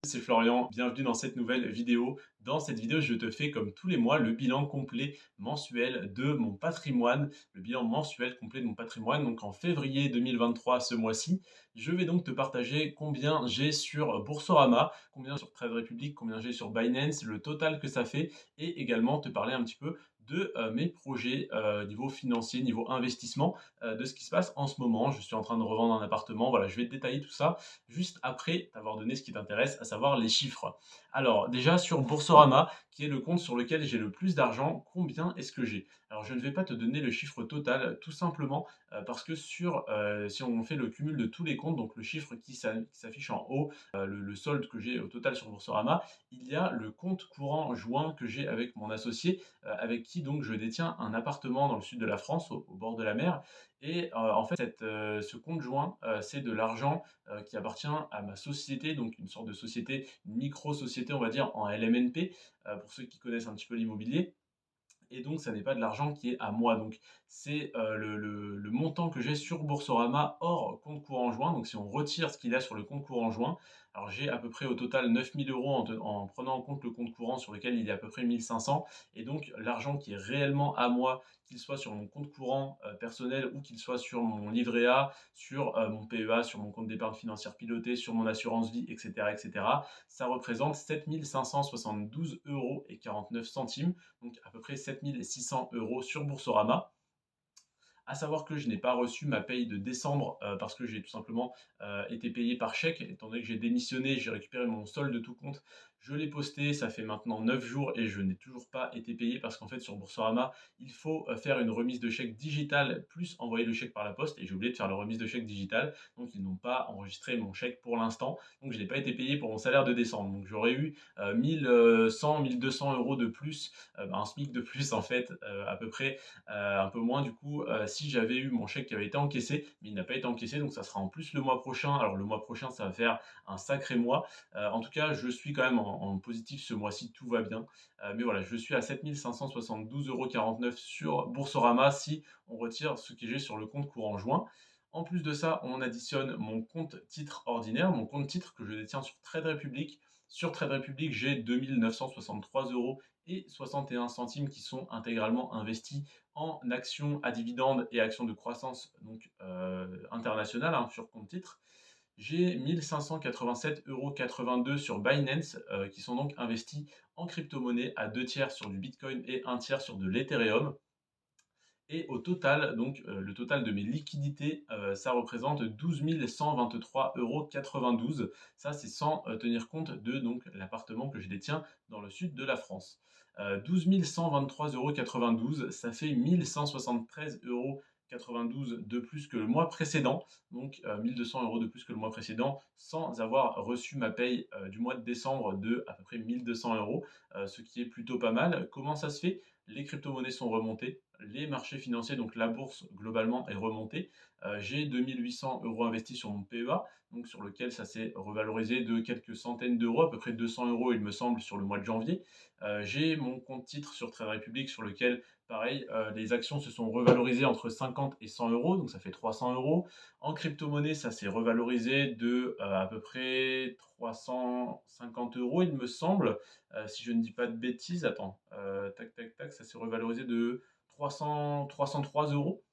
C'est Florian, bienvenue dans cette nouvelle vidéo. Dans cette vidéo, je te fais comme tous les mois le bilan complet mensuel de mon patrimoine, le bilan mensuel complet de mon patrimoine. Donc en février 2023, ce mois-ci, je vais donc te partager combien j'ai sur Boursorama, combien sur Trade Republic, combien j'ai sur Binance, le total que ça fait et également te parler un petit peu de mes projets niveau financier, niveau investissement, de ce qui se passe en ce moment. Je suis en train de revendre un appartement. Voilà, je vais te détailler tout ça juste après t'avoir donné ce qui t'intéresse, à savoir les chiffres. Alors déjà sur Boursorama, qui est le compte sur lequel j'ai le plus d'argent, combien est-ce que j'ai? Alors je ne vais pas te donner le chiffre total, tout simplement parce que si on fait le cumul de tous les comptes, donc le chiffre qui s'affiche en haut, le solde que j'ai au total sur Boursorama, il y a le compte courant joint que j'ai avec mon associé, avec qui donc je détiens un appartement dans le sud de la France, au bord de la mer. Et en fait, ce compte joint, c'est de l'argent qui appartient à ma société, donc une sorte de société, une micro-société, on va dire, en LMNP, pour ceux qui connaissent un petit peu l'immobilier. Et donc, ça n'est pas de l'argent qui est à moi. Donc, c'est le montant que j'ai sur Boursorama hors compte courant joint. Donc, si on retire ce qu'il y a sur le compte courant joint, alors j'ai à peu près au total 9 000 € en prenant en compte le compte courant sur lequel il y a à peu près 1 500. Et donc, l'argent qui est réellement à moi, qu'il soit sur mon compte courant personnel ou qu'il soit sur mon livret A, sur mon PEA, sur mon compte d'épargne financière pilotée, sur mon assurance vie, etc., ça représente 7 572,49 € donc à peu près 7 600 € sur Boursorama. À savoir que je n'ai pas reçu ma paye de décembre parce que j'ai tout simplement été payé par chèque. Étant donné que j'ai démissionné, j'ai récupéré mon solde de tout compte. Je l'ai posté, ça fait maintenant 9 jours et je n'ai toujours pas été payé parce qu'en fait sur Boursorama, il faut faire une remise de chèque digitale plus envoyer le chèque par la poste et j'ai oublié de faire la remise de chèque digitale. Donc ils n'ont pas enregistré mon chèque pour l'instant. Donc je n'ai pas été payé pour mon salaire de décembre. Donc j'aurais eu 1100, 1200 € de plus, un SMIC de plus en fait à peu près un peu moins du coup si j'avais eu mon chèque qui avait été encaissé, mais il n'a pas été encaissé, donc ça sera en plus le mois prochain. Alors le mois prochain, ça va faire un sacré mois. En tout cas, je suis quand même en positif ce mois-ci, tout va bien. Mais voilà, je suis à 7 572,49 € sur Boursorama si on retire ce que j'ai sur le compte courant joint. En plus de ça, on additionne mon compte titre ordinaire, mon compte titre que je détiens sur Trade Republic. Sur Trade Republic, j'ai 2 963 € et 61 centimes qui sont intégralement investis en actions à dividendes et actions de croissance donc internationale sur compte titre. J'ai 1587,82 € sur Binance qui sont donc investis en crypto-monnaie à 2 tiers sur du Bitcoin et un tiers sur de l'Ethereum. Et au total, donc le total de mes liquidités, ça représente 12 123,92 €. Ça, c'est sans tenir compte de donc l'appartement que je détiens dans le sud de la France. 12 123,92 €, ça fait 1 173,92 € de plus que le mois précédent, donc 1 200 € de plus que le mois précédent, sans avoir reçu ma paye du mois de décembre de à peu près 1 200 €, ce qui est plutôt pas mal. Comment ça se fait? Les crypto-monnaies sont remontées, les marchés financiers, donc la bourse globalement est remontée. J'ai 2 800 € investis sur mon PEA, donc sur lequel ça s'est revalorisé de quelques centaines d'euros, à peu près 200 € il me semble sur le mois de janvier. J'ai mon compte titre sur Trade Republic sur lequel, pareil, les actions se sont revalorisées entre 50 et 100 €, donc ça fait 300 €. En crypto-monnaie, ça s'est revalorisé de à peu près 350 € il me semble. Si je ne dis pas de bêtises, attends, tac, tac, tac, ça s'est revalorisé de 303 €.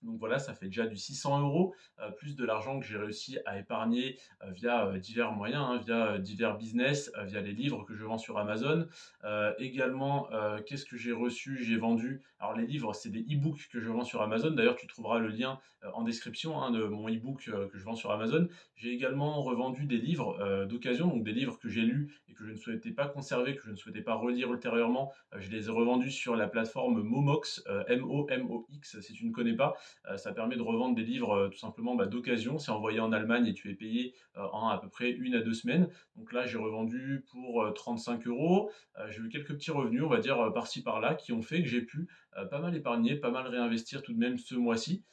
Donc voilà, ça fait déjà du 600 €, plus de l'argent que j'ai réussi à épargner, via, divers moyens, via, divers business, via les livres que je vends sur Amazon. Également, qu'est-ce que j'ai reçu? J'ai vendu alors les livres, c'est des e-books que je vends sur Amazon. D'ailleurs, tu trouveras le lien, en description, de mon e-book, que je vends sur Amazon. J'ai également revendu des livres, d'occasion, donc des livres que j'ai lus et que je ne souhaitais pas conserver, que je ne souhaitais pas relire ultérieurement. Je les ai revendus sur la plateforme Momox, Momox si tu ne connais pas. Ça permet de revendre des livres tout simplement d'occasion. C'est envoyé en Allemagne et tu es payé en à peu près 1 à 2 semaines. Donc là, j'ai revendu pour 35 euros. J'ai eu quelques petits revenus, on va dire par-ci par-là, qui ont fait que j'ai pu pas mal épargner, pas mal réinvestir tout de même ce mois-ci.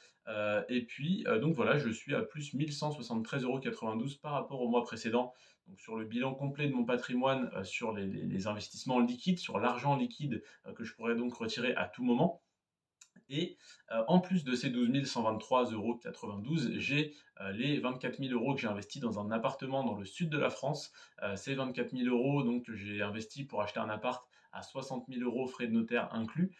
Et puis, donc voilà, je suis à plus 1 173,92 € par rapport au mois précédent. Donc sur le bilan complet de mon patrimoine, sur les investissements liquides, sur l'argent liquide que je pourrais donc retirer à tout moment. Et en plus de ces 12 123,92 €, j'ai, les 24 000 € que j'ai investis dans un appartement dans le sud de la France. Ces 24 000 € donc que j'ai investis pour acheter un appart à 60 000 € frais de notaire inclus,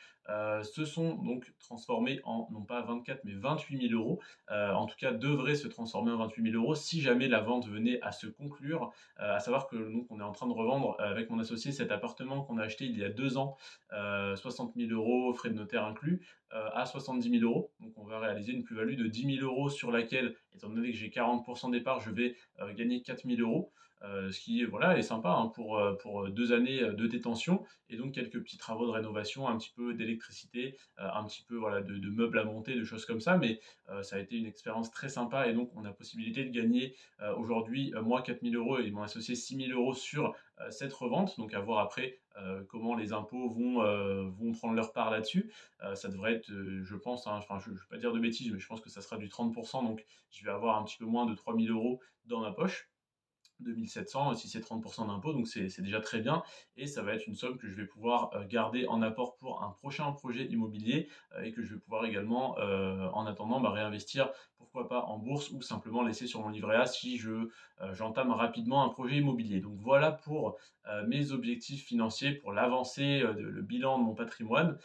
se sont donc transformés en non pas 24 mais 28 000 €. En tout cas devraient se transformer en 28 000 € si jamais la vente venait à se conclure. À savoir que donc on est en train de revendre, avec mon associé cet appartement qu'on a acheté il y a 2 ans, 60 000 € frais de notaire inclus, à 70 000 €. Donc on va réaliser une plus-value de 10 000 € sur laquelle, étant donné que j'ai 40 d'épargne, je vais, gagner 4 000 €. Ce qui voilà, est sympa, hein, pour 2 années, de détention et donc quelques petits travaux de rénovation, un petit peu d'électricité, un petit peu voilà de meubles à monter, de choses comme ça. Mais, ça a été une expérience très sympa et donc on a possibilité de gagner, aujourd'hui, moi 4 000 € et mon associé 6 000 € sur, cette revente. Donc à voir après, comment les impôts vont prendre leur part là-dessus. Ça devrait être, je pense, hein, enfin je ne vais pas dire de bêtises, mais je pense que ça sera du 30, donc je vais avoir un petit peu moins de 3 000 € dans ma poche. 2 700 si c'est 30 d'impôt, donc c'est déjà très bien et ça va être une somme que je vais pouvoir, garder en apport pour un prochain projet immobilier, et que je vais pouvoir également, en attendant, bah, réinvestir, pourquoi pas en bourse ou simplement laisser sur mon livret A si j'entame rapidement un projet immobilier. Donc voilà pour, mes objectifs financiers, pour l'avancée, le bilan de mon patrimoine,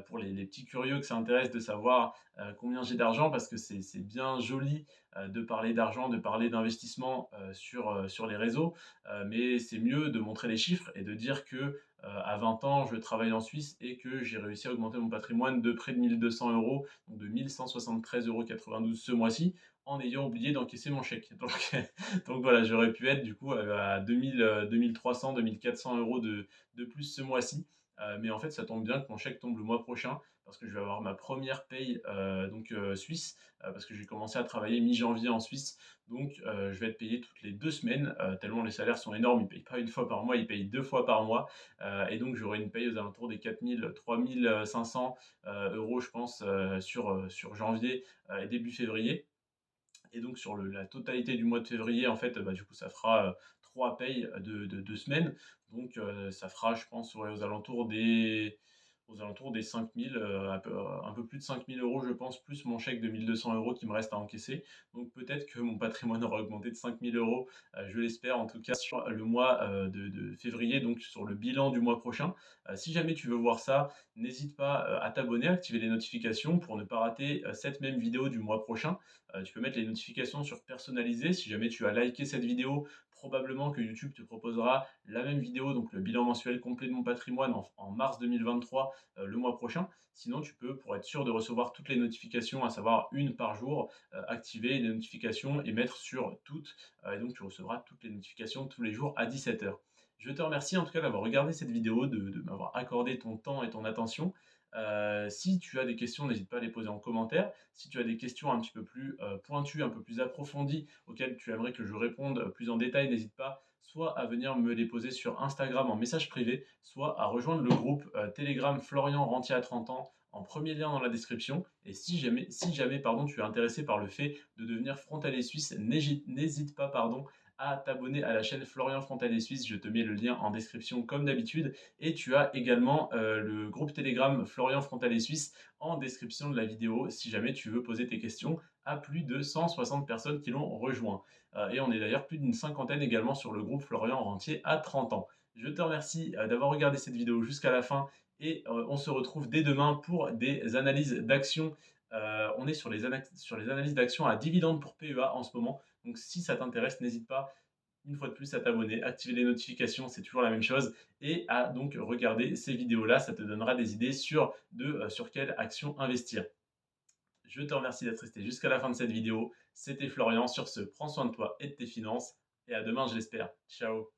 pour les petits curieux que ça intéresse de savoir, combien j'ai d'argent parce que c'est bien joli, de parler d'argent, de parler d'investissement, sur les réseaux, mais c'est mieux de montrer les chiffres et de dire que, à 20 ans, je travaille en Suisse et que j'ai réussi à augmenter mon patrimoine de près de 1 200 €, donc de 1 173,92 € ce mois-ci, en ayant oublié d'encaisser mon chèque. Donc donc voilà, j'aurais pu être du coup, à 2 300-2 400 € de plus ce mois-ci, mais en fait, ça tombe bien que mon chèque tombe le mois prochain parce que je vais avoir ma première paye, suisse, parce que j'ai commencé à travailler mi-janvier en Suisse. Donc, je vais être payé toutes les 2 semaines, tellement les salaires sont énormes. Ils ne payent pas une fois par mois, ils payent 2 fois par mois, et donc j'aurai une paye aux alentours des 4 000-3 500 € je pense, sur janvier, et début février. Et donc sur la totalité du mois de février, en fait, bah, du coup, ça fera, 3 payes de 2 semaines. Donc, ça fera, je pense, ouais, aux alentours des 5 000, un peu plus de 5 000 € je pense, plus mon chèque de 1 200 € qui me reste à encaisser. Donc peut-être que mon patrimoine aura augmenté de 5 000 €, je l'espère en tout cas sur le mois, de février, donc sur le bilan du mois prochain. Si jamais tu veux voir ça, n'hésite pas, à t'abonner, à activer les notifications pour ne pas rater, cette même vidéo du mois prochain. Tu peux mettre les notifications sur personnalisées. Si jamais tu as liké cette vidéo, probablement que YouTube te proposera la même vidéo, donc le bilan mensuel complet de mon patrimoine en mars 2023, le mois prochain. Sinon, tu peux, pour être sûr de recevoir toutes les notifications, à savoir une par jour, activer les notifications et mettre sur toutes. Et donc, tu recevras toutes les notifications tous les jours à 17 h. Je te remercie en tout cas d'avoir regardé cette vidéo, de m'avoir accordé ton temps et ton attention. Si tu as des questions, n'hésite pas à les poser en commentaire. Si tu as des questions un petit peu plus, pointues, un peu plus approfondies, auxquelles tu aimerais que je réponde, plus en détail, n'hésite pas soit à venir me les poser sur Instagram en message privé, soit à rejoindre le groupe, Telegram Florian Rentier à 30 ans, en premier lien dans la description. Et si jamais pardon, tu es intéressé par le fait de devenir frontalier suisse, n'hésite pas pardon, à t'abonner à la chaîne Florian Frontalier Suisse. Je te mets le lien en description comme d'habitude. Et tu as également, le groupe Telegram Florian Frontalier Suisse en description de la vidéo si jamais tu veux poser tes questions à plus de 160 personnes qui l'ont rejoint. Et on est d'ailleurs plus d'une cinquantaine également sur le groupe Florian Rentier à 30 ans. Je te remercie, d'avoir regardé cette vidéo jusqu'à la fin et on se retrouve dès demain pour des analyses d'actions. On est sur les analyses d'actions à dividendes pour PEA en ce moment. Donc si ça t'intéresse, n'hésite pas une fois de plus à t'abonner, activer les notifications, c'est toujours la même chose, et à donc regarder ces vidéos-là, ça te donnera des idées sur quelle action investir. Je te remercie d'être resté jusqu'à la fin de cette vidéo. C'était Florian. Sur ce, prends soin de toi et de tes finances. Et à demain, je l'espère. Ciao.